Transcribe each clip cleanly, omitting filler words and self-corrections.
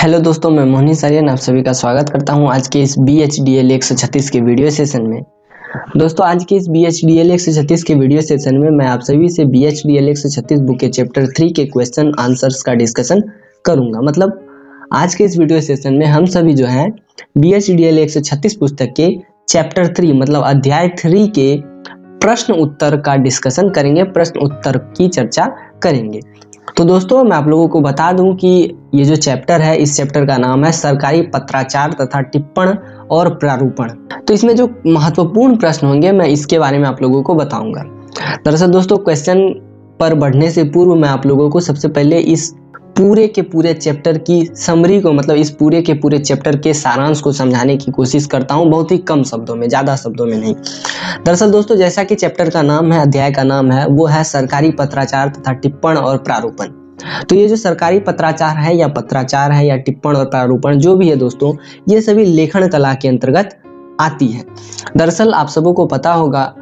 Hello दोस्तों, मैं मोहनी सारियन आप सभी का स्वागत करता हूं आज के इस BHDL 136 के वीडियो सेशन में। दोस्तों, आज के इस BHDL 136 के वीडियो सेशन में मैं आप सभी से BHDL 136 बुक के चैप्टर 3 के क्वेश्चन आंसर्स का डिस्कशन करूंगा। मतलब आज के इस वीडियो सेशन में हम सभी जो है BHDL 136 पुस्तक के चैप्टर 3 मतलब अध्याय 3 के प्रश्न उत्तर का डिस्कशन करेंगे, प्रश्न उत्तर की चर्चा करेंगे। तो दोस्तों, मैं आप लोगों को बता दूं कि ये जो चैप्टर है, इस चैप्टर का नाम है सरकारी पत्राचार तथा टिप्पण और प्रारूपण। तो इसमें जो महत्वपूर्ण प्रश्न होंगे मैं इसके बारे में आप लोगों को बताऊंगा। दरअसल दोस्तों, क्वेश्चन पर बढ़ने से पूर्व मैं आप लोगों को सबसे पहले इस पूरे के पूरे चैप्टर की समरी को, मतलब इस पूरे के पूरे चैप्टर के सारांश को समझाने की कोशिश करता हूं, बहुत ही कम शब्दों में, ज़्यादा शब्दों में नहीं। दरअसल दोस्तों, जैसा कि चैप्टर का नाम है, अध्याय का नाम है, वो है सरकारी पत्राचार तथा टिप्पण और प्रारूपण। तो ये जो सरकारी पत्राचार है या पत्राचार है या टिप्पण और प्रारूपण जो भी है दोस्तों, ये सभी लेखन कला के अंतर्गत आती है। दरअसल आप सबों को पता होगा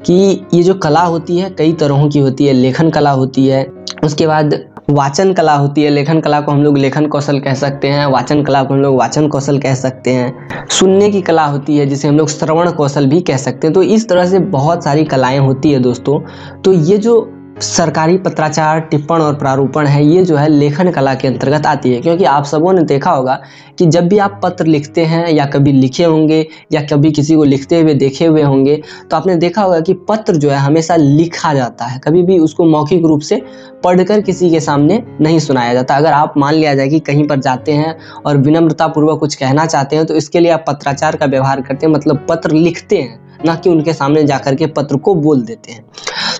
कि ये जो कला होती है कई तरहों की होती है। लेखन कला होती है, उसके बाद वाचन कला होती है। लेखन कला को हम लोग लेखन कौशल कह सकते हैं, वाचन कला को हम लोग वाचन कौशल कह सकते हैं। सुनने की कला होती है जिसे हम लोग श्रवण कौशल भी कह सकते हैं। तो इस तरह से बहुत सारी कलाएं होती है दोस्तों। तो ये जो सरकारी पत्राचार, टिप्पण और प्रारूपण है, ये जो है लेखन कला के अंतर्गत आती है। क्योंकि आप सबों ने देखा होगा कि जब भी आप पत्र लिखते हैं या कभी लिखे होंगे या कभी किसी को लिखते हुए देखे हुए होंगे, तो आपने देखा होगा कि पत्र जो है हमेशा लिखा जाता है, कभी भी उसको मौखिक रूप से पढ़कर किसी के सामने नहीं सुनाया जाता। अगर आप मान लिया जाए कि कहीं पर जाते हैं और विनम्रतापूर्वक कुछ कहना चाहते हैं, तो इसके लिए आप पत्राचार का व्यवहार करते हैं, मतलब पत्र लिखते हैं, ना कि उनके सामने जाकर के पत्र को बोल देते हैं।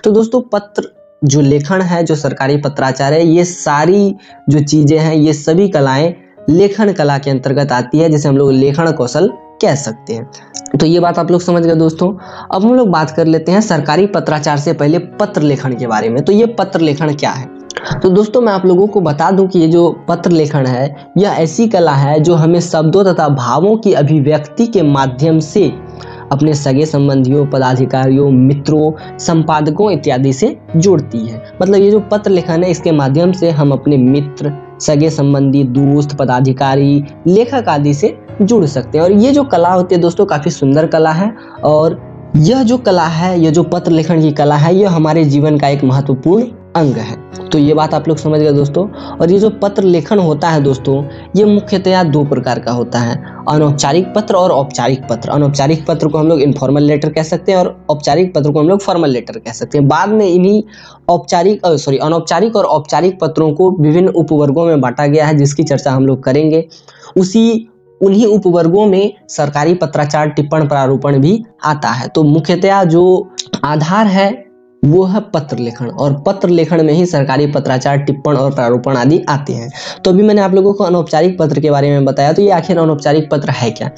तो दोस्तों, पत्र जो लेखन है, जो सरकारी पत्राचार है, ये सारी जो चीजें हैं, ये सभी कलाएं लेखन कला के अंतर्गत आती है, जिसे हम लोग लेखन कौशल कह सकते हैं। तो ये बात आप लोग समझ गए दोस्तों। अब हम लोग बात कर लेते हैं सरकारी पत्राचार से पहले पत्र लेखन के बारे में। तो ये पत्र लेखन क्या है? तो दोस्तों, मैं आप लोगों को बता दूं कि ये जो पत्र लेखन है, यह ऐसी कला है जो हमें शब्दों तथा भावों की अभिव्यक्ति के माध्यम से अपने सगे संबंधियों, पदाधिकारियों, मित्रों, संपादकों इत्यादि से जोड़ती है। मतलब ये जो पत्र लेखन है, इसके माध्यम से हम अपने मित्र, सगे संबंधी, दोस्त, पदाधिकारी, लेखक आदि से जुड़ सकते हैं। और ये जो कला होती है दोस्तों, काफी सुंदर कला है। और यह जो कला है, ये जो पत्र लेखन की कला है, यह हमारे जीवन का एक महत्वपूर्ण अंग है। तो ये बात आप लोग समझ गए दोस्तों। और ये जो पत्र लेखन होता है दोस्तों, ये मुख्यतया दो प्रकार का होता है, अनौपचारिक पत्र और औपचारिक पत्र। अनौपचारिक पत्र को हम लोग इनफॉर्मल लेटर कह सकते हैं और औपचारिक पत्र को हम लोग फॉर्मल लेटर कह सकते हैं। बाद में इन्हीं अनौपचारिक और औपचारिक पत्रों को विभिन्न उपवर्गों में बांटा गया है, जिसकी चर्चा हम लोग करेंगे। उन्हीं उपवर्गों में सरकारी पत्राचार, टिप्पण, प्रारूपण भी आता है। तो मुख्यतया जो आधार है वो है पत्र लेखन, और पत्र लेखन में ही सरकारी पत्राचार, टिप्पण और प्रारूपण आदि आते हैं। तो अभी मैंने आप लोगों को अनौपचारिक पत्र के बारे में बताया। तो ये आखिर अनौपचारिक पत्र है क्या?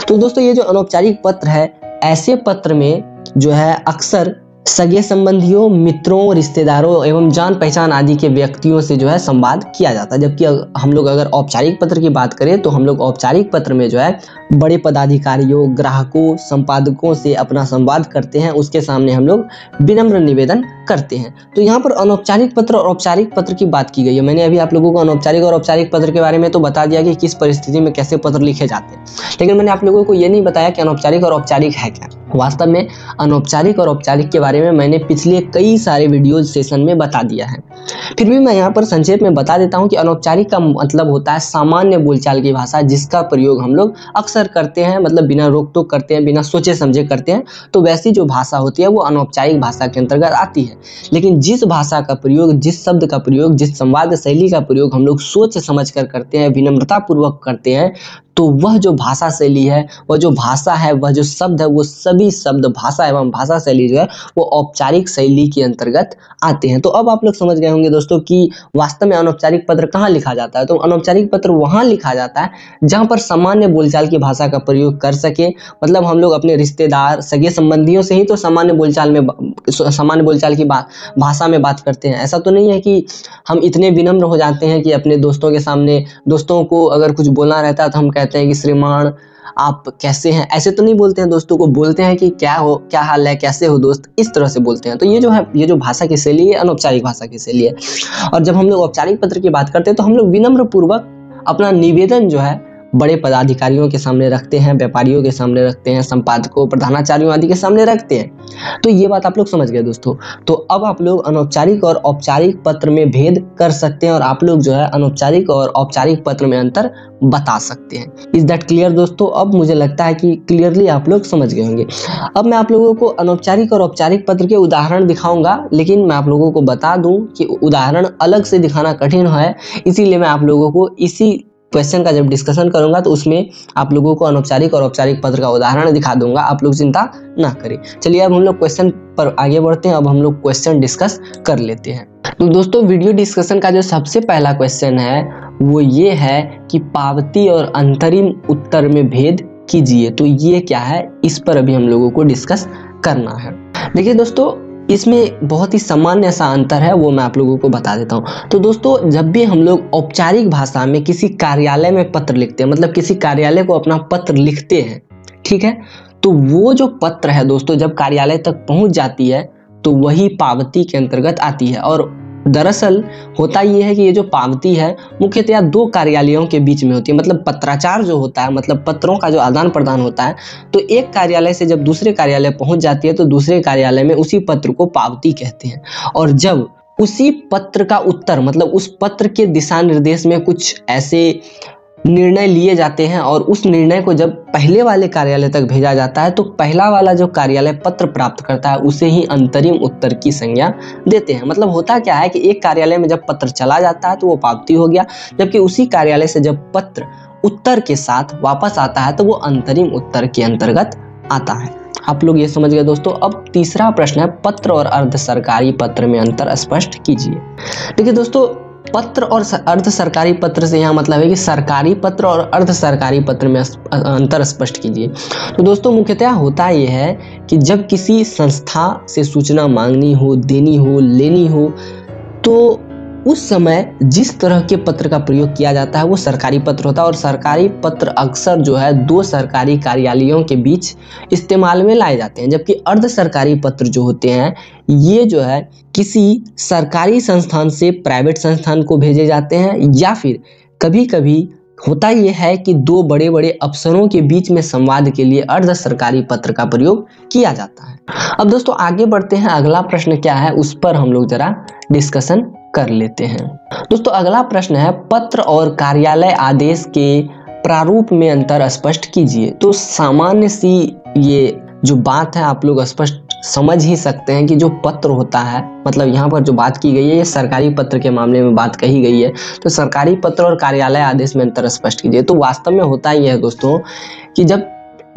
तो दोस्तों, ये जो अनौपचारिक पत्र है, ऐसे पत्र में जो है अक्सर सगे संबंधियों, मित्रों, रिश्तेदारों एवं जान पहचान आदि के व्यक्तियों से जो है संवाद किया जाता है। जबकि हम लोग अगर औपचारिक पत्र की बात करें, तो हम लोग औपचारिक पत्र में जो है बड़े पदाधिकारियों, ग्राहकों, संपादकों से अपना संवाद करते हैं, उसके सामने हम लोग विनम्र निवेदन करते हैं। तो यहाँ पर अनौपचारिक पत्र और औपचारिक पत्र की बात की गई है। मैंने अभी आप लोगों को अनौपचारिक और औपचारिक पत्र के बारे में तो बता दिया कि किस परिस्थिति में कैसे पत्र लिखे जाते हैं, लेकिन मैंने आप लोगों को ये नहीं बताया कि अनौपचारिक और औपचारिक है क्या। वास्तव में अनौपचारिक और औपचारिक के बारे में मैंने पिछले कई सारे वीडियो सेशन में बता दिया है। फिर भी मैं यहाँ पर संक्षेप में बता देता हूँ कि अनौपचारिक का मतलब होता है सामान्य बोलचाल की भाषा, जिसका प्रयोग हम लोग अक्सर करते हैं, मतलब बिना रोक टोक करते हैं, बिना सोचे समझे करते हैं। तो वैसी जो भाषा होती है वो अनौपचारिक भाषा के अंतर्गत आती है। लेकिन जिस भाषा का प्रयोग, जिस शब्द का प्रयोग, जिस संवाद शैली का प्रयोग हम लोग सोच समझ कर करते हैं, विनम्रता पूर्वक करते हैं, तो वह जो भाषा शैली है, वह जो भाषा है, वह जो शब्द है, वो सभी शब्द, भाषा एवं भाषा शैली जो है वो औपचारिक शैली के अंतर्गत आते हैं। तो अब आप लोग समझ गए होंगे दोस्तों कि वास्तव में अनौपचारिक पत्र कहाँ लिखा जाता है। तो अनौपचारिक पत्र वहाँ लिखा जाता है जहाँ पर सामान्य बोलचाल की भाषा का प्रयोग कर सके। मतलब हम लोग अपने रिश्तेदार, सगे संबंधियों से ही तो सामान्य बोलचाल की भाषा में बात करते हैं। ऐसा तो नहीं है कि हम इतने विनम्र हो जाते हैं कि अपने दोस्तों के सामने, दोस्तों को अगर कुछ बोलना रहता है तो हम कहते हैं कि श्रीमान आप कैसे हैं, ऐसे तो नहीं बोलते हैं। दोस्तों को बोलते हैं कि क्या हो, क्या हाल है, कैसे हो दोस्त, इस तरह से बोलते हैं। तो ये जो है, ये जो भाषा की शैली है, अनौपचारिक भाषा की शैली है। और जब हम लोग औपचारिक पत्र की बात करते हैं तो हम लोग विनम्र पूर्वक अपना निवेदन जो है बड़े पदाधिकारियों के सामने रखते हैं, व्यापारियों के सामने रखते हैं, संपादकों, प्रधानाचार्यों आदि के सामने रखते हैं। तो ये बात आप लोग समझ गए दोस्तों। तो अब आप लोग अनौपचारिक और औपचारिक पत्र में भेद कर सकते हैं और आप लोग जो है अनौपचारिक और औपचारिक पत्र में अंतर बता सकते हैं। इज दैट क्लियर दोस्तों? अब मुझे लगता है कि क्लियरली आप लोग समझ गए होंगे। अब मैं आप लोगों को अनौपचारिक और औपचारिक पत्र के उदाहरण दिखाऊंगा, लेकिन मैं आप लोगों को बता दूं कि उदाहरण अलग से दिखाना कठिन है, इसीलिए मैं आप लोगों को इसी क्वेश्चन का जब डिस्कशन करूंगा तो उसमें आप लोगों को अनौपचारिक और औपचारिक पत्र का उदाहरण दिखा दूंगा। आप लोग चिंता ना करें। चलिए अब हम लोग क्वेश्चन पर आगे बढ़ते हैं। अब हम लोग क्वेश्चन डिस्कस कर लेते हैं। तो दोस्तों वीडियो डिस्कशन का जो सबसे पहला क्वेश्चन है वो ये है कि पावती और अंतरिम उत्तर में भेद कीजिए। तो ये क्या है, इस पर अभी हम लोगों को डिस्कस करना है। देखिए दोस्तों, इसमें बहुत ही सामान्य सा अंतर है, वो मैं आप लोगों को बता देता हूँ। तो दोस्तों, जब भी हम लोग औपचारिक भाषा में किसी कार्यालय में पत्र लिखते हैं, मतलब किसी कार्यालय को अपना पत्र लिखते हैं, ठीक है, तो वो जो पत्र है दोस्तों जब कार्यालय तक पहुंच जाती है तो वही पावती के अंतर्गत आती है। और दरअसल होता ये है कि ये जो पावती है मुख्यतया दो कार्यालयों के बीच में होती है। मतलब पत्राचार जो होता है, मतलब पत्रों का जो आदान प्रदान होता है, तो एक कार्यालय से जब दूसरे कार्यालय पहुंच जाती है तो दूसरे कार्यालय में उसी पत्र को पावती कहते हैं। और जब उसी पत्र का उत्तर, मतलब उस पत्र के दिशा निर्देश में कुछ ऐसे निर्णय लिए जाते हैं और उस निर्णय को जब पहले वाले कार्यालय तक भेजा जाता है तो पहला वाला जो कार्यालय पत्र प्राप्त करता है उसे ही अंतरिम उत्तर की संज्ञा देते हैं। मतलब होता क्या है कि एक कार्यालय में जब पत्र चला जाता है तो वो पावती हो गया, जबकि उसी कार्यालय से जब पत्र उत्तर के साथ वापस आता है तो वो अंतरिम उत्तर के अंतर्गत आता है। आप लोग ये समझ गए दोस्तों। अब तीसरा प्रश्न है, पत्र और अर्ध सरकारी पत्र में अंतर स्पष्ट कीजिए। देखिए दोस्तों, पत्र और अर्ध सरकारी पत्र से यहाँ मतलब है कि सरकारी पत्र और अर्ध सरकारी पत्र में अंतर स्पष्ट कीजिए। तो दोस्तों मुख्यतः होता यह है कि जब किसी संस्था से सूचना मांगनी हो, देनी हो, लेनी हो, तो उस समय जिस तरह के पत्र का प्रयोग किया जाता है वो सरकारी पत्र होता है। और सरकारी पत्र अक्सर जो है दो सरकारी कार्यालयों के बीच इस्तेमाल में लाए जाते हैं, जबकि अर्ध सरकारी पत्र जो होते हैं ये जो है किसी सरकारी संस्थान से प्राइवेट संस्थान को भेजे जाते हैं, या फिर कभी कभी होता यह है कि दो बड़े बड़े अफसरों के बीच में संवाद के लिए अर्ध सरकारी पत्र का प्रयोग किया जाता है। अब दोस्तों आगे बढ़ते हैं, अगला प्रश्न क्या है उस पर हम लोग जरा डिस्कशन कर लेते हैं। दोस्तों अगला प्रश्न है, पत्र और कार्यालय आदेश के प्रारूप में अंतर स्पष्ट कीजिए। तो सामान्य सी ये जो बात है आप लोग स्पष्ट समझ ही सकते हैं कि जो पत्र होता है, मतलब यहाँ पर जो बात की गई है ये सरकारी पत्र के मामले में बात कही गई है। तो सरकारी पत्र और कार्यालय आदेश में अंतर स्पष्ट कीजिए। तो वास्तव में होता ही है दोस्तों कि जब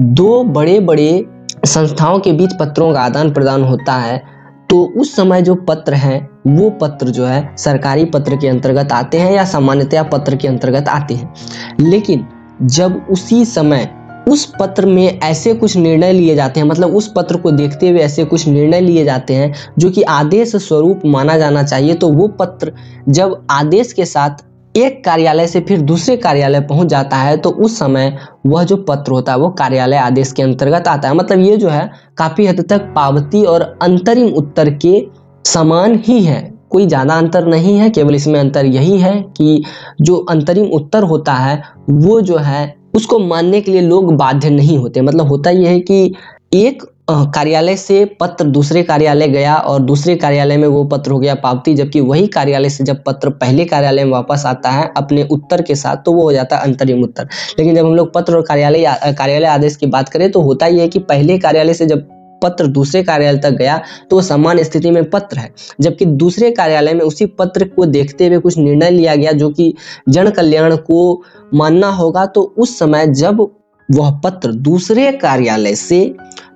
दो बड़े बड़े संस्थाओं के बीच पत्रों का आदान प्रदान होता है तो उस समय जो पत्र हैं वो पत्र जो है सरकारी पत्र के अंतर्गत आते हैं या सामान्यतया पत्र के अंतर्गत आते हैं। लेकिन जब उसी समय उस पत्र में ऐसे कुछ निर्णय लिए जाते हैं, मतलब उस पत्र को देखते हुए ऐसे कुछ निर्णय लिए जाते हैं जो कि आदेश स्वरूप माना जाना चाहिए, तो वो पत्र जब आदेश के साथ एक कार्यालय से फिर दूसरे कार्यालय पहुंच जाता है तो उस समय वह जो पत्र होता है वो कार्यालय आदेश के अंतर्गत आता है। मतलब ये जो है काफी हद तक पावती और अंतरिम उत्तर के समान ही है, कोई ज्यादा अंतर नहीं है। केवल इसमें अंतर यही है कि जो अंतरिम उत्तर होता है वो जो है उसको मानने के लिए लोग बाध्य नहीं होते। मतलब होता यह है कि एक कार्यालय से पत्र दूसरे कार्यालय गया और दूसरे कार्यालय में वो पत्र हो गया पावती, जबकि वही कार्यालय से जब पत्र पहले कार्यालय में वापस आता है अपने उत्तर के साथ तो वो हो जाता है अंतरिम उत्तर। लेकिन जब हम लोग पत्र और कार्यालय आदेश की बात करें तो होता ही है कि पहले कार्यालय से जब पत्र दूसरे कार्यालय तक गया तो वो समान स्थिति में पत्र है, जबकि दूसरे कार्यालय में उसी पत्र को देखते हुए कुछ निर्णय लिया गया जो कि जन कल्याण को मानना होगा, तो उस समय जब वह पत्र दूसरे कार्यालय से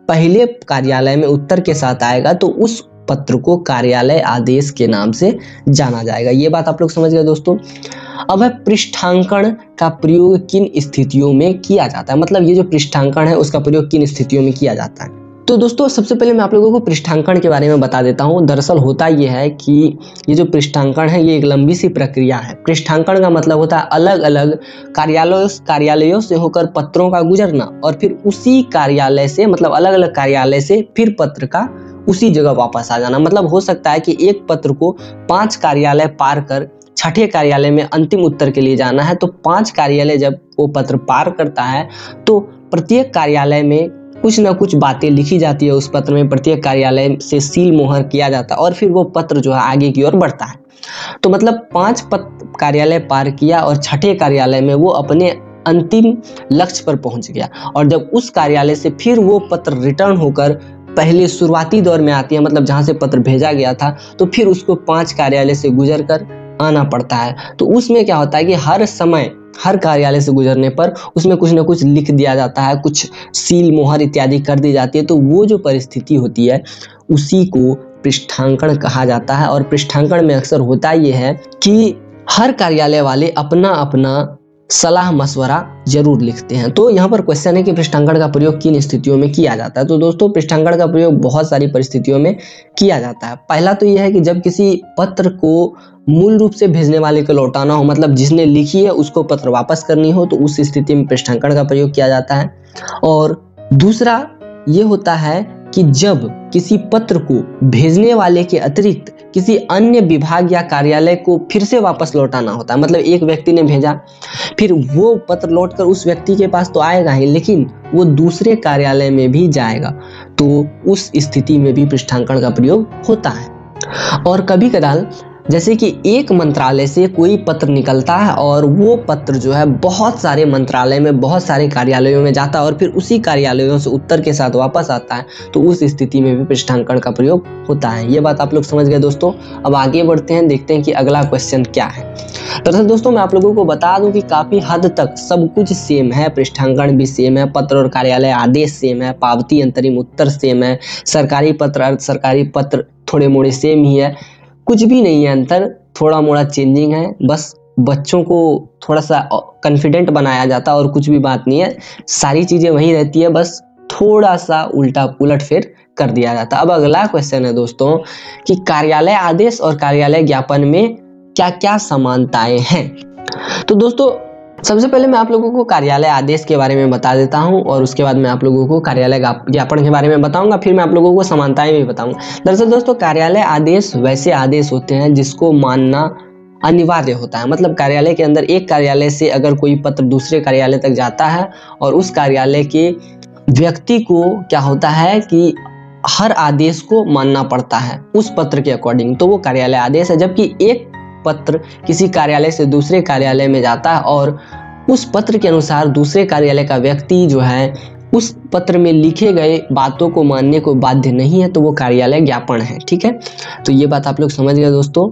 पहले कार्यालय में उत्तर के साथ आएगा तो उस पत्र को कार्यालय आदेश के नाम से जाना जाएगा। ये बात आप लोग समझ गए दोस्तों। अब है पृष्ठांकन का प्रयोग किन स्थितियों में किया जाता है। मतलब ये जो पृष्ठांकन है उसका प्रयोग किन स्थितियों में किया जाता है। तो दोस्तों सबसे पहले मैं आप लोगों को पृष्ठांकन के बारे में बता देता हूँ। दरअसल होता ये है कि ये जो पृष्ठांकन है ये एक लंबी सी प्रक्रिया है। पृष्ठांकन का मतलब होता है अलग अलग कार्यालयों से होकर पत्रों का गुजरना और फिर उसी कार्यालय से, मतलब अलग अलग कार्यालय से फिर पत्र का उसी जगह वापस आ जाना। मतलब हो सकता है कि एक पत्र को 5 कार्यालय पार कर छठे कार्यालय में अंतिम उत्तर के लिए जाना है, तो 5 कार्यालय जब वो पत्र पार करता है तो प्रत्येक कार्यालय में कुछ ना कुछ बातें लिखी जाती है। उस पत्र में प्रत्येक कार्यालय से सील मोहर किया जाता है और फिर वो पत्र जो है आगे की ओर बढ़ता है। तो मतलब 5 कार्यालय पार किया और छठे कार्यालय में वो अपने अंतिम लक्ष्य पर पहुंच गया। और जब उस कार्यालय से फिर वो पत्र रिटर्न होकर पहले शुरुआती दौर में आती है, मतलब जहां से पत्र भेजा गया था, तो फिर उसको 5 कार्यालय से गुजर कर आना पड़ता है। तो उसमें क्या होता है कि हर समय हर कार्यालय से गुजरने पर उसमें कुछ ना कुछ लिख दिया जाता है, कुछ सील मोहर इत्यादि कर दी जाती है। तो वो जो परिस्थिति होती है उसी को पृष्ठांकन कहा जाता है। और पृष्ठांकन में अक्सर होता ये है कि हर कार्यालय वाले अपना अपना सलाह मशवरा जरूर लिखते हैं। तो यहाँ पर क्वेश्चन है कि पृष्ठांकन का प्रयोग किन स्थितियों में किया जाता है। तो दोस्तों पृष्ठांकन का प्रयोग बहुत सारी परिस्थितियों में किया जाता है। पहला तो यह है कि जब किसी पत्र को मूल रूप से भेजने वाले को लौटाना हो, मतलब जिसने लिखी है उसको पत्र वापस करनी हो, तो उस स्थिति में पृष्ठांकन का प्रयोग किया जाता है। और दूसरा ये होता है कि जब किसी पत्र को भेजने वाले के अतिरिक्त किसी अन्य विभाग या कार्यालय को फिर से वापस लौटाना होता है, मतलब एक व्यक्ति ने भेजा, फिर वो पत्र लौटकर उस व्यक्ति के पास तो आएगा ही, लेकिन वो दूसरे कार्यालय में भी जाएगा, तो उस स्थिति में भी पृष्ठांकन का प्रयोग होता है। और कभी कदार जैसे कि एक मंत्रालय से कोई पत्र निकलता है और वो पत्र जो है बहुत सारे मंत्रालय में, बहुत सारे कार्यालयों में जाता है और फिर उसी कार्यालयों से उत्तर के साथ वापस आता है, तो उस स्थिति में भी पृष्ठांकन का प्रयोग होता है। ये बात आप लोग समझ गए दोस्तों। अब आगे बढ़ते हैं, देखते हैं कि अगला क्वेश्चन क्या है। दरअसल दोस्तों मैं आप लोगों को बता दूं कि काफी हद तक सब कुछ सेम है, पृष्ठांकन भी सेम है, पत्र और कार्यालय आदेश सेम है, पावती अंतरिम उत्तर सेम है, सरकारी पत्र अर्ध सरकारी पत्र थोड़े मोड़े सेम ही है, कुछ भी नहीं है अंतर, थोड़ा मोड़ा चेंजिंग है, बस बच्चों को थोड़ा सा कॉन्फिडेंट बनाया जाता है और कुछ भी बात नहीं है, सारी चीजें वही रहती है, बस थोड़ा सा उल्टा पुलट फिर कर दिया जाता है। अब अगला क्वेश्चन है दोस्तों कि कार्यालय आदेश और कार्यालय ज्ञापन में क्या क्या समानताएं हैं। तो दोस्तों सबसे पहले मैं आप लोगों को कार्यालय आदेश के बारे में बता देता हूं और उसके बाद मैं आप लोगों को कार्यालय ज्ञापन के बारे में बताऊंगा, फिर मैं आप लोगों को समानताएं भी बताऊंगा। दरअसल दोस्तों कार्यालय आदेश वैसे आदेश होते हैं जिसको मानना अनिवार्य होता है, मतलब कार्यालय के अंदर एक कार्यालय से अगर कोई पत्र दूसरे कार्यालय तक जाता है और उस कार्यालय के व्यक्ति को क्या होता है कि हर आदेश को मानना पड़ता है उस पत्र के अकॉर्डिंग, तो वो कार्यालय आदेश है। जबकि एक पत्र किसी कार्यालय से दूसरे कार्यालय में जाता है और उस पत्र के अनुसार दूसरे कार्यालय का व्यक्ति जो है उस पत्र में लिखे गए बातों को मानने को बाध्य नहीं है, तो वो कार्यालय ज्ञापन है। ठीक है, तो ये बात आप लोग समझ गए दोस्तों।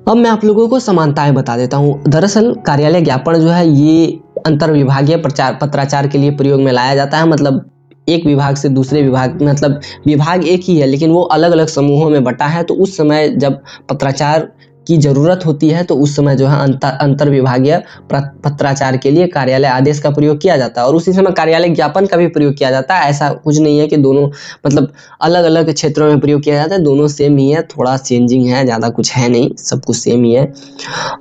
अब मैं आप लोगों को समानताएं बता देता हूँ। दरअसल कार्यालय ज्ञापन जो है ये अंतर विभागीय पत्राचार के लिए प्रयोग में लाया जाता है, मतलब एक विभाग से दूसरे विभाग, मतलब विभाग एक ही है लेकिन वो अलग अलग समूहों में बटा है, तो उस समय जब पत्राचार की जरूरत होती है तो उस समय जो है अंतर विभागीय पत्राचार के लिए कार्यालय आदेश का प्रयोग किया जाता है और उसी समय कार्यालय ज्ञापन का भी प्रयोग किया जाता है। ऐसा कुछ नहीं है कि दोनों मतलब अलग अलग क्षेत्रों में प्रयोग किया जाता है, दोनों सेम ही है, थोड़ा चेंजिंग है, ज़्यादा कुछ है नहीं, सब कुछ सेम ही है।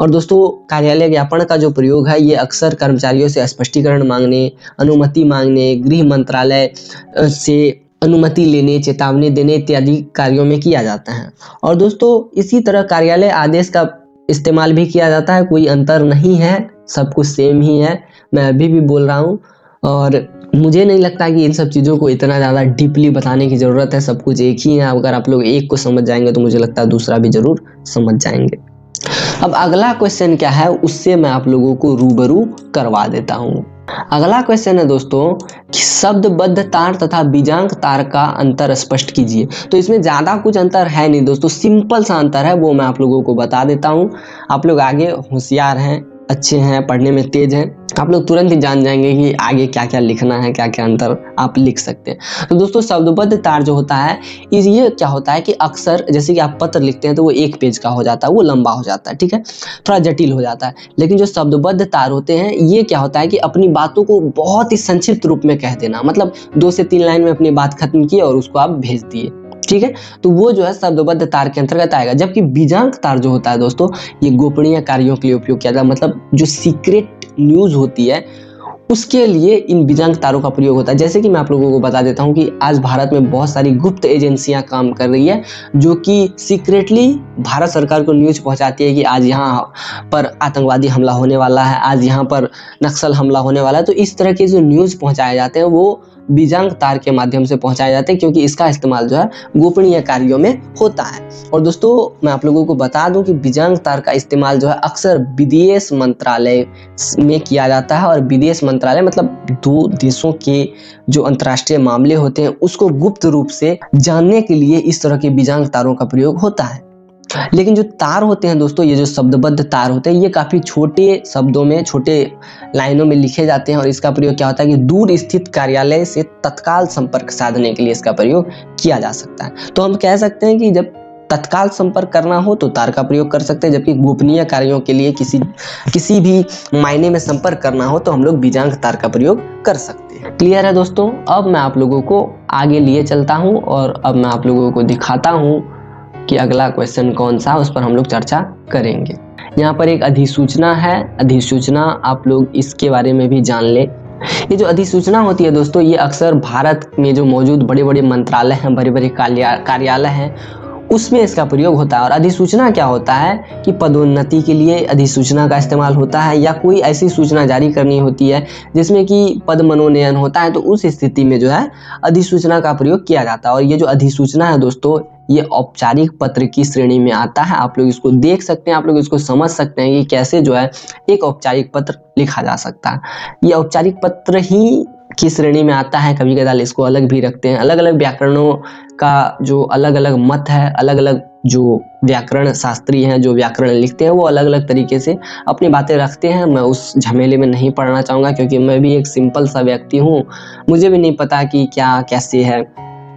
और दोस्तों कार्यालय ज्ञापन का जो प्रयोग है ये अक्सर कर्मचारियों से स्पष्टीकरण मांगने, अनुमति मांगने, गृह मंत्रालय से अनुमति लेने, चेतावनी देने इत्यादि कार्यों में किया जाता है। और दोस्तों इसी तरह कार्यालय आदेश का इस्तेमाल भी किया जाता है, कोई अंतर नहीं है, सब कुछ सेम ही है, मैं अभी भी बोल रहा हूँ। और मुझे नहीं लगता कि इन सब चीज़ों को इतना ज़्यादा डीपली बताने की ज़रूरत है, सब कुछ एक ही है। अगर आप लोग एक को समझ जाएंगे तो मुझे लगता है दूसरा भी ज़रूर समझ जाएंगे। अब अगला क्वेश्चन क्या है उससे मैं आप लोगों को रूबरू करवा देता हूँ। अगला क्वेश्चन है दोस्तों कि शब्दबद्ध तार तथा बीजांक तार का अंतर स्पष्ट कीजिए। तो इसमें ज़्यादा कुछ अंतर है नहीं दोस्तों, सिंपल सा अंतर है, वो मैं आप लोगों को बता देता हूँ। आप लोग आगे होशियार हैं, अच्छे हैं, पढ़ने में तेज हैं, आप लोग तुरंत ही जान जाएंगे कि आगे क्या क्या लिखना है, क्या क्या अंतर आप लिख सकते हैं। तो दोस्तों शब्दबद्ध तार जो होता है ये क्या होता है कि अक्सर जैसे कि आप पत्र लिखते हैं तो वो 1 पेज का हो जाता है, वो लंबा हो जाता है, ठीक है, थोड़ा जटिल हो जाता है। लेकिन जो शब्दबद्ध तार होते हैं ये क्या होता है कि अपनी बातों को बहुत ही संक्षिप्त रूप में कह देना, मतलब 2 से 3 लाइन में अपनी बात खत्म की और उसको आप भेज दिए, ठीक है, तो वो जो है शब्दबद्ध तार के अंतर्गत आएगा। जबकि बीजांक तार जो होता है दोस्तों ये गोपनीय कार्यों के लिए उपयोग किया जाता है, मतलब जो सीक्रेट न्यूज होती है उसके लिए इन बीजांक तारों का प्रयोग होता है। जैसे कि मैं आप लोगों को बता देता हूं कि आज भारत में बहुत सारी गुप्त एजेंसियां काम कर रही है जो कि सीक्रेटली भारत सरकार को न्यूज़ पहुंचाती है कि आज यहाँ पर आतंकवादी हमला होने वाला है, आज यहाँ पर नक्सल हमला होने वाला है। तो इस तरह के जो न्यूज़ पहुंचाए जाते हैं वो बीजांक तार के माध्यम से पहुंचाए जाते हैं, क्योंकि इसका इस्तेमाल जो है गोपनीय कार्यों में होता है। और दोस्तों मैं आप लोगों को बता दूं कि बीजांक तार का इस्तेमाल जो है अक्सर विदेश मंत्रालय में किया जाता है। और विदेश मंत्रालय मतलब दो देशों के जो अंतर्राष्ट्रीय मामले होते हैं उसको गुप्त रूप से जानने के लिए इस तरह के बीजांक तारों का प्रयोग होता है। लेकिन जो तार होते हैं दोस्तों, ये जो शब्दबद्ध तार होते हैं, ये काफ़ी छोटे शब्दों में, छोटे लाइनों में लिखे जाते हैं। और इसका प्रयोग क्या होता है कि दूर स्थित कार्यालय से तत्काल संपर्क साधने के लिए इसका प्रयोग किया जा सकता है। तो हम कह सकते हैं कि जब तत्काल संपर्क करना हो तो तार का प्रयोग कर सकते हैं, जबकि गोपनीय कार्यों के लिए किसी भी मायने में संपर्क करना हो तो हम लोग बीजांक तार का प्रयोग कर सकते हैं। क्लियर है दोस्तों? अब मैं आप लोगों को आगे लिए चलता हूँ और अब मैं आप लोगों को दिखाता हूँ कि अगला क्वेश्चन कौन सा, उस पर हम लोग चर्चा करेंगे। यहाँ पर एक अधिसूचना है। अधिसूचना आप लोग इसके बारे में भी जान ले। ये जो अधिसूचना होती है दोस्तों, ये अक्सर भारत में जो मौजूद बड़े बड़े मंत्रालय हैं, बड़े बड़े कार्यालय हैं, उसमें इसका प्रयोग होता है। और अधिसूचना क्या होता है कि पदोन्नति के लिए अधिसूचना का इस्तेमाल होता है, या कोई ऐसी सूचना जारी करनी होती है जिसमें कि पद मनोनयन होता है, तो उस स्थिति में जो है अधिसूचना का प्रयोग किया जाता है। और ये जो अधिसूचना है दोस्तों, ये औपचारिक पत्र की श्रेणी में आता है। आप लोग इसको देख सकते हैं, आप लोग इसको समझ सकते हैं कि कैसे जो है एक औपचारिक पत्र लिखा जा सकता है। ये औपचारिक पत्र ही की श्रेणी में आता है। कभी कदार इसको अलग भी रखते हैं। अलग अलग व्याकरणों का जो अलग अलग मत है, अलग अलग जो व्याकरण शास्त्री हैं जो व्याकरण लिखते हैं, वो अलग अलग तरीके से अपनी बातें रखते हैं। मैं उस झमेले में नहीं पढ़ना चाहूँगा, क्योंकि मैं भी एक सिंपल सा व्यक्ति हूँ। मुझे भी नहीं पता कि क्या कैसे है,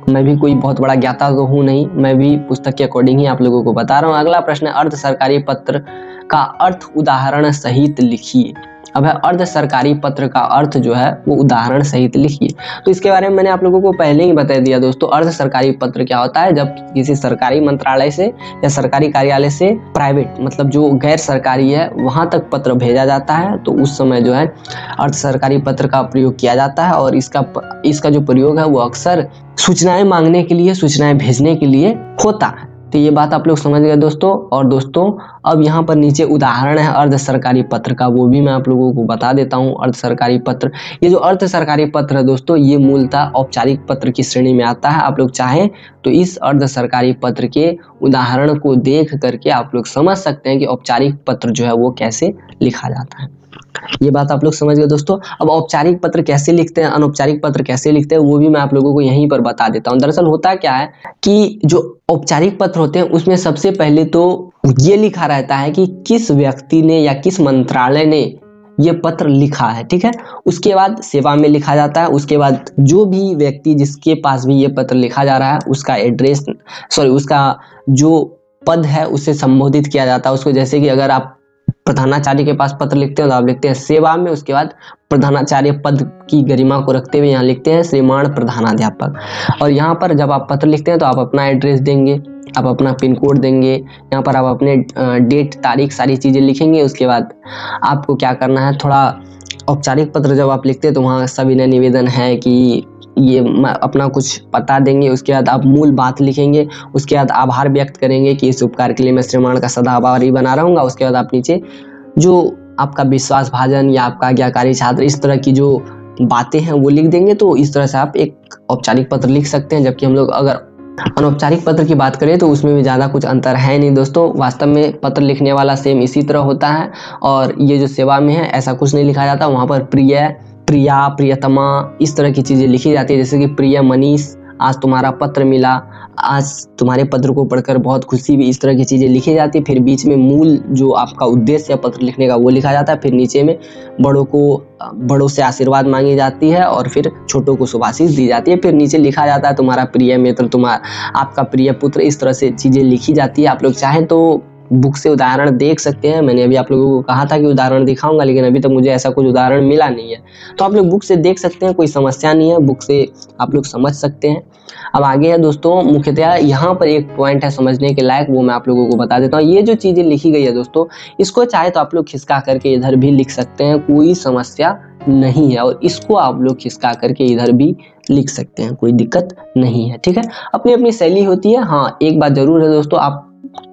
मैं भी कोई बहुत बड़ा ज्ञाता तो हूँ नहीं, मैं भी पुस्तक के अकॉर्डिंग ही आप लोगों को बता रहा हूँ। अगला प्रश्न है, अर्ध सरकारी पत्र का अर्थ उदाहरण सहित लिखिए। अब है अर्ध सरकारी पत्र का अर्थ जो है वो उदाहरण सहित लिखिए। तो इसके बारे में मैंने आप लोगों को पहले ही बता दिया दोस्तों। अर्ध सरकारी पत्र क्या होता है? जब किसी सरकारी मंत्रालय से या सरकारी कार्यालय से प्राइवेट मतलब जो गैर सरकारी है वहां तक पत्र भेजा जाता है, तो उस समय जो है अर्ध सरकारी पत्र का प्रयोग किया जाता है। और इसका जो प्रयोग है वो अक्सर सूचनाएं मांगने के लिए, सूचनाएं भेजने के लिए होता है। तो ये बात आप लोग समझ गए दोस्तों। और दोस्तों अब यहाँ पर नीचे उदाहरण है अर्ध सरकारी पत्र का, वो भी मैं आप लोगों को बता देता हूँ। अर्ध सरकारी पत्र, ये जो अर्ध सरकारी पत्र है दोस्तों, ये मूलतः औपचारिक पत्र की श्रेणी में आता है। आप लोग चाहें तो इस अर्ध सरकारी पत्र के उदाहरण को देख करके आप लोग समझ सकते हैं कि औपचारिक पत्र जो है वो कैसे लिखा जाता है। ये बात आप लोग समझ गए दोस्तों। अब औपचारिक पत्र कैसे लिखते हैं, अनौपचारिक पत्र कैसे लिखते हैं, वो भी मैं आप लोगों को यहीं पर बता देता हूँ। दरअसल होता क्या है कि जो औपचारिक पत्र होते हैं उसमें सबसे पहले तो ये लिखा रहता है कि किस व्यक्ति ने या किस मंत्रालय ने ये पत्र लिखा है, ठीक है। उसके बाद सेवा में लिखा जाता है। उसके बाद जो भी व्यक्ति जिसके पास भी ये पत्र लिखा जा रहा है उसका एड्रेस, उसका जो पद है उससे संबोधित किया जाता है उसको। जैसे कि अगर आप प्रधानाचार्य के पास पत्र लिखते हैं तो आप लिखते हैं सेवा में, उसके बाद प्रधानाचार्य पद की गरिमा को रखते हुए यहाँ लिखते हैं श्रीमान प्रधानाध्यापक। और यहाँ पर जब आप पत्र लिखते हैं तो आप अपना एड्रेस देंगे, आप अपना पिन कोड देंगे, यहाँ पर आप अपने डेट तारीख सारी चीज़ें लिखेंगे। उसके बाद आपको क्या करना है, थोड़ा औपचारिक पत्र जब आप लिखते हैं तो वहाँ सविनय निवेदन है कि ये अपना कुछ पता देंगे। उसके बाद आप मूल बात लिखेंगे। उसके बाद आभार व्यक्त करेंगे कि इस उपकार के लिए मैं श्रीमान का सदा आभारी बना रहूँगा। उसके बाद आप नीचे जो आपका विश्वास भाजन या आपका आज्ञाकारी छात्र, इस तरह की जो बातें हैं वो लिख देंगे। तो इस तरह से आप एक औपचारिक पत्र लिख सकते हैं। जबकि हम लोग अगर अनौपचारिक पत्र की बात करें तो उसमें भी ज़्यादा कुछ अंतर है नहीं दोस्तों। वास्तव में पत्र लिखने वाला सेम इसी तरह होता है। और ये जो सेवा में है ऐसा कुछ नहीं लिखा जाता। वहाँ पर प्रिया, प्रियतमा, इस तरह की चीज़ें लिखी जाती है। जैसे कि प्रिय मनीष, आज तुम्हारा पत्र मिला, आज तुम्हारे पत्र को पढ़कर बहुत खुशी हुई, इस तरह की चीज़ें लिखी जाती है। फिर बीच में मूल जो आपका उद्देश्य है पत्र लिखने का वो लिखा जाता है। फिर नीचे में बड़ों से आशीर्वाद मांगी जाती है और फिर छोटों को शुभाशीष दी जाती है। फिर नीचे लिखा जाता है तुम्हारा प्रिय मित्र, आपका प्रिय पुत्र, इस तरह से चीज़ें लिखी जाती है। आप लोग चाहें तो बुक से उदाहरण देख सकते हैं। मैंने अभी आप लोगों को कहा था कि उदाहरण दिखाऊंगा, लेकिन अभी तक मुझे ऐसा कुछ उदाहरण मिला नहीं है। तो आप लोग बुक से देख सकते हैं, कोई समस्या नहीं है, बुक से आप लोग समझ सकते हैं। अब आगे है दोस्तों, मुख्यतः यहाँ पर एक पॉइंट है समझने के लायक, वो मैं आप लोगों को बता देता हूँ। ये जो चीज़ें लिखी गई है दोस्तों, इसको चाहे तो आप लोग खिसका करके इधर भी लिख सकते हैं, कोई समस्या नहीं है, और इसको आप लोग खिसका करके इधर भी लिख सकते हैं, कोई दिक्कत नहीं है। ठीक है, अपनी अपनी शैली होती है। हाँ, एक बात जरूर है दोस्तों, आप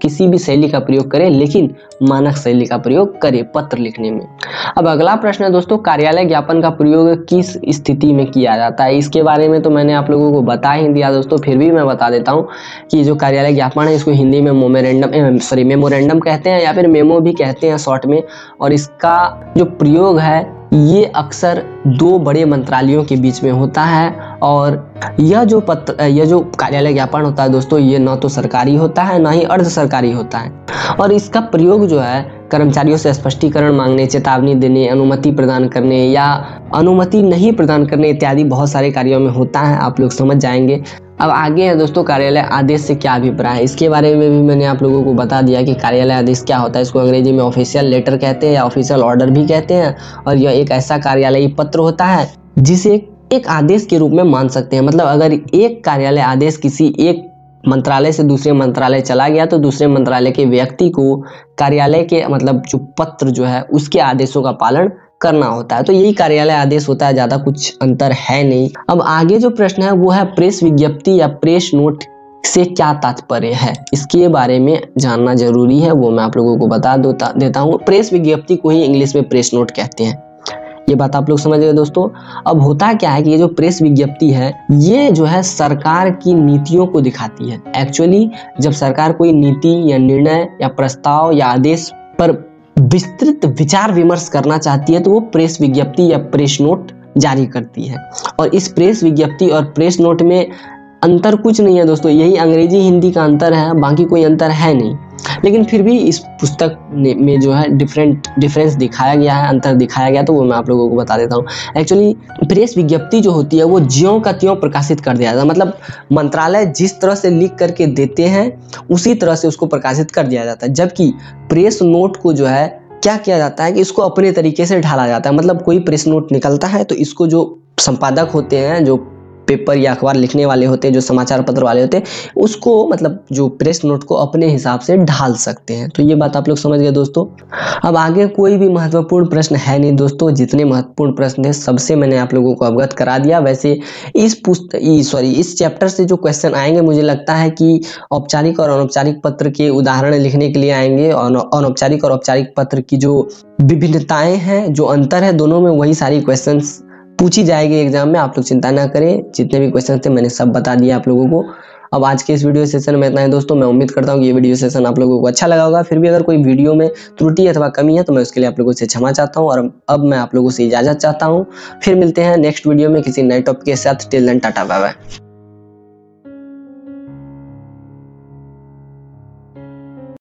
किसी भी शैली का प्रयोग करें, लेकिन मानक शैली का प्रयोग करें पत्र लिखने में। अब अगला प्रश्न है दोस्तों, कार्यालय ज्ञापन का प्रयोग किस स्थिति में किया जाता है? इसके बारे में तो मैंने आप लोगों को बता ही दिया दोस्तों, फिर भी मैं बता देता हूँ कि जो कार्यालय ज्ञापन है, इसको हिंदी में मेमोरेंडम कहते हैं, या फिर मेमो भी कहते हैं शॉर्ट में। और इसका जो प्रयोग है ये अक्सर दो बड़े मंत्रालयों के बीच में होता है। और यह जो कार्यालय ज्ञापन होता है दोस्तों, ये न तो सरकारी होता है, ना ही अर्ध सरकारी होता है। और इसका प्रयोग जो है कर्मचारियों से स्पष्टीकरण मांगने, चेतावनी देने, अनुमति प्रदान करने या अनुमति नहीं प्रदान करने इत्यादि बहुत सारे कार्यों में होता है, आप लोग समझ जाएंगे। अब आगे है दोस्तों, कार्यालय आदेश से क्या अभिप्राय है? इसके बारे में भी मैंने आप लोगों को बता दिया कि कार्यालय आदेश क्या होता है। इसको अंग्रेजी में ऑफिशियल लेटर कहते हैं या ऑफिशियल ऑर्डर भी कहते हैं। और यह एक ऐसा कार्यालयी पत्र होता है जिसे एक आदेश के रूप में मान सकते हैं। मतलब अगर एक कार्यालय आदेश किसी एक मंत्रालय से दूसरे मंत्रालय चला गया, तो दूसरे मंत्रालय के व्यक्ति को कार्यालय के मतलब जो पत्र जो है उसके आदेशों का पालन करना होता है। तो यही कार्यालय आदेश होता है, ज्यादा कुछ अंतर है नहीं। अब आगे जो प्रश्न है वो है, प्रेस विज्ञप्ति या प्रेस नोट से क्या तात्पर्य है? इसके बारे में जानना जरूरी है, वो मैं आप लोगों को बता देता हूँ। प्रेस विज्ञप्ति को ही इंग्लिश में प्रेस नोट कहते हैं, ये बात आप लोग समझ गए दोस्तों। अब होता क्या है कि ये जो प्रेस विज्ञप्ति है, ये जो है सरकार की नीतियों को दिखाती है। एक्चुअली जब सरकार कोई नीति या निर्णय या प्रस्ताव या आदेश पर विस्तृत विचार विमर्श करना चाहती है, तो वो प्रेस विज्ञप्ति या प्रेस नोट जारी करती है। और इस प्रेस विज्ञप्ति और प्रेस नोट में अंतर कुछ नहीं है दोस्तों, यही अंग्रेजी हिंदी का अंतर है, बाकी कोई अंतर है नहीं। लेकिन फिर भी इस पुस्तक में जो है डिफरेंस दिखाया गया है, अंतर दिखाया गया, तो वो मैं आप लोगों को बता देता हूँ। एक्चुअली प्रेस विज्ञप्ति जो होती है वो ज्यों का त्यों प्रकाशित कर दिया जाता है। मतलब मंत्रालय जिस तरह से लिख करके देते हैं उसी तरह से उसको प्रकाशित कर दिया जाता है। जबकि प्रेस नोट को जो है क्या किया जाता है कि इसको अपने तरीके से ढाला जाता है। मतलब कोई प्रेस नोट निकलता है तो इसको जो संपादक होते हैं, जो पेपर या अखबार लिखने वाले होते हैं, जो समाचार पत्र वाले होते हैं, उसको मतलब जो प्रेस नोट को अपने हिसाब से ढाल सकते हैं। तो ये बात आप लोग समझ गए दोस्तों। अब आगे कोई भी महत्वपूर्ण प्रश्न है नहीं दोस्तों, जितने महत्वपूर्ण प्रश्न थे सबसे मैंने आप लोगों को अवगत करा दिया। वैसे इस चैप्टर से जो क्वेश्चन आएंगे, मुझे लगता है कि औपचारिक और अनौपचारिक पत्र के उदाहरण लिखने के लिए आएंगे। और अनौपचारिक और औपचारिक पत्र की जो विभिन्नताएं हैं, जो अंतर है दोनों में, वही सारी क्वेश्चंस पूछी जाएगी एग्जाम में। आप लोग चिंता ना करें, जितने भी क्वेश्चन थे मैंने सब बता दिया आप लोगों को। अब आज के इस वीडियो सेशन में इतना है दोस्तों। मैं उम्मीद करता हूँ कि ये वीडियो सेशन आप लोगों को अच्छा लगा होगा। फिर भी अगर कोई वीडियो में त्रुटि अथवा कमी है तो मैं उसके लिए आप लोगों से क्षमा चाहता हूँ। और अब मैं आप लोगों से इजाजत चाहता हूँ। फिर मिलते हैं नेक्स्ट वीडियो में किसी नए टॉपिक के साथ। Till then tata bye bye.